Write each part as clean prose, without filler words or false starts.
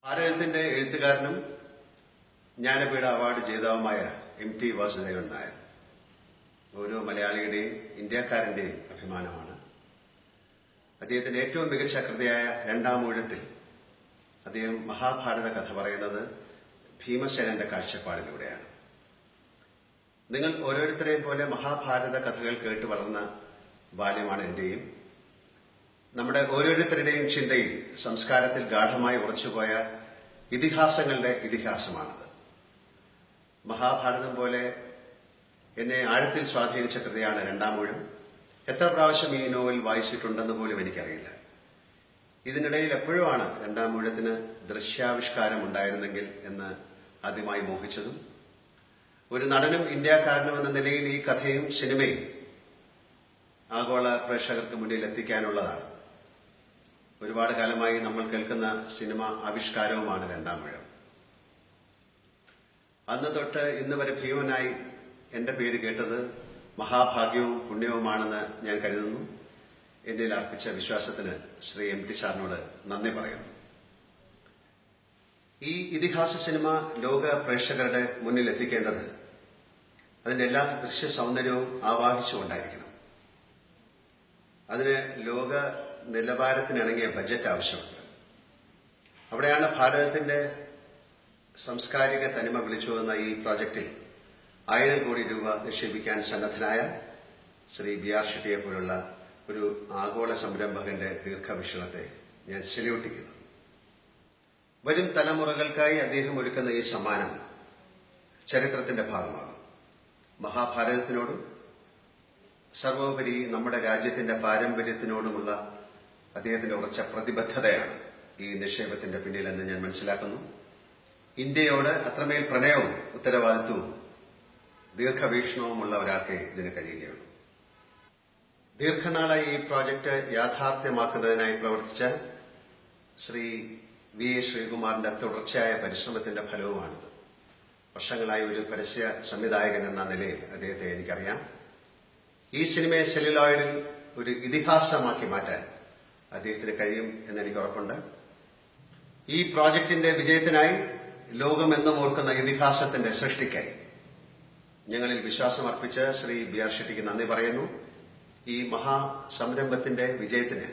ഭാരതത്തിന്റെ എഴുത്തുകാരനും Jnanpith award ജേതാവുമായ MT Vasudevan Nair ഓരോ മലയാളിയുടെയും ഇന്ത്യക്കാരന്റെയും അഭിമാനമാണ്. അദ്ദേഹത്തിന്റെ ഏറ്റവും മികച്ച കൃതിയായ രണ്ടാമൂഴത്തിൽ അദ്ദേഹം മഹാഭാരത കഥ പറയുന്നത് ഭീമസേനന്റെ കാഴ്ചപ്പാടിലൂടെയാണ്. നിങ്ങൾ ഓരോരുത്തരെയും പോലെ മഹാഭാരത കഥകൾ കേട്ട് വളർന്ന ബാല്യമാണ് എന്റെയും. നമ്മുടെ ഓരോരുത്തരുടെയും ചിന്തയിൽ സംസ്കാരത്തിൽ ഗാഠമായി ഉറച്ചുപോയ ഇതിഹാസങ്ങളുടെ ഇതിഹാസമാണത്. മഹാഭാരതം പോലെ എന്നെ ആഴത്തിൽ സ്വാധീനിച്ച കൃതിയാണ് രണ്ടാമൂഴം. എത്ര പ്രാവശ്യം ഈ നോവൽ വായിച്ചിട്ടുണ്ടെന്ന് പോലും എനിക്കറിയില്ല. ഇതിനിടയിൽ എപ്പോഴുമാണ് രണ്ടാമൂഴത്തിന് ദൃശ്യാവിഷ്കാരം ഉണ്ടായിരുന്നെങ്കിൽ എന്ന് ആദ്യമായി മോഹിച്ചതും. ഒരു നടനും ഇന്ത്യക്കാരനും എന്ന നിലയിൽ ഈ കഥയും സിനിമയും ആഗോള പ്രേക്ഷകർക്ക് മുന്നിൽ എത്തിക്കാനുള്ളതാണ്. ഒരുപാട് കാലമായി നമ്മൾ കേൾക്കുന്ന സിനിമ ആവിഷ്കാരവുമാണ് രണ്ടാമൂഴം. അന്ന് തൊട്ട് ഇന്ന് വരെ ഭീമനായി എന്റെ പേര് കേട്ടത് മഹാഭാഗ്യവും പുണ്യവുമാണെന്ന് ഞാൻ കരുതുന്നു. എന്നിൽ അർപ്പിച്ച വിശ്വാസത്തിന് ശ്രീ MT സാറിനോട് നന്ദി പറയുന്നു. ഈ ഇതിഹാസ സിനിമ ലോക പ്രേക്ഷകരുടെ മുന്നിൽ എത്തിക്കേണ്ടത് അതിന്റെ എല്ലാ ദൃശ്യ സൗന്ദര്യവും ആവാഹിച്ചുകൊണ്ടായിരിക്കണം. അതിന് ലോക നിലവാരത്തിനിണങ്ങിയ ബജറ്റ് ആവശ്യമുണ്ട്. അവിടെയാണ് ഭാരതത്തിന്റെ സാംസ്കാരിക തനിമ വിളിച്ചുവന്ന ഈ പ്രോജക്റ്റിൽ 1000 കോടി രൂപ നിക്ഷേപിക്കാൻ സന്നദ്ധനായ ശ്രീ BR ഷെട്ടിയെ പോലുള്ള ഒരു ആഗോള സംരംഭകന്റെ ദീർഘവീക്ഷണത്തെ ഞാൻ സല്യൂട്ട് ചെയ്യുന്നു. വരും തലമുറകൾക്കായി അദ്ദേഹം ഒരുക്കുന്ന ഈ സമ്മാനം ചരിത്രത്തിന്റെ ഭാഗമാകും. മഹാഭാരതത്തിനോടും സർവോപരി നമ്മുടെ രാജ്യത്തിന്റെ പാരമ്പര്യത്തിനോടുമുള്ള അദ്ദേഹത്തിന്റെ ഉറച്ച പ്രതിബദ്ധതയാണ് ഈ നിക്ഷേപത്തിന്റെ പിന്നിലെന്ന് ഞാൻ മനസ്സിലാക്കുന്നു. ഇന്ത്യയോട് അത്രമേൽ പ്രണയവും ഉത്തരവാദിത്വവും ദീർഘവീക്ഷണവുമുള്ള ഒരാൾക്ക് ഇതിന് കഴിയുകയുള്ളൂ. ദീർഘനാളായി ഈ പ്രോജക്റ്റ് യാഥാർത്ഥ്യമാക്കുന്നതിനായി പ്രവർത്തിച്ച ശ്രീ VA ശ്രീകുമാറിന്റെ തുടർച്ചയായ പരിശ്രമത്തിന്റെ ഫലവുമാണിത്. വർഷങ്ങളായി ഒരു പരസ്യ സംവിധായകൻ എന്ന നിലയിൽ അദ്ദേഹത്തെ എനിക്കറിയാം. ഈ സിനിമയെ സെല്ലുലോയിഡിൽ ഒരു ഇതിഹാസമാക്കി മാറ്റാൻ അദ്ദേഹത്തിന് കഴിയും എന്നെനിക്ക് ഉറപ്പുണ്ട്. ഈ പ്രോജക്റ്റിന്റെ വിജയത്തിനായി ലോകമെന്നും ഓർക്കുന്ന ഇതിഹാസത്തിന്റെ സൃഷ്ടിക്കായി ഞങ്ങളിൽ വിശ്വാസം അർപ്പിച്ച ശ്രീ BR ഷെട്ടിക്ക് നന്ദി പറയുന്നു. ഈ മഹാസംരംഭത്തിന്റെ വിജയത്തിന്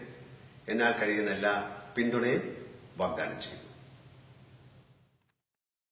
എന്നാൽ കഴിയുന്ന എല്ലാ പിന്തുണയും വാഗ്ദാനം ചെയ്യും.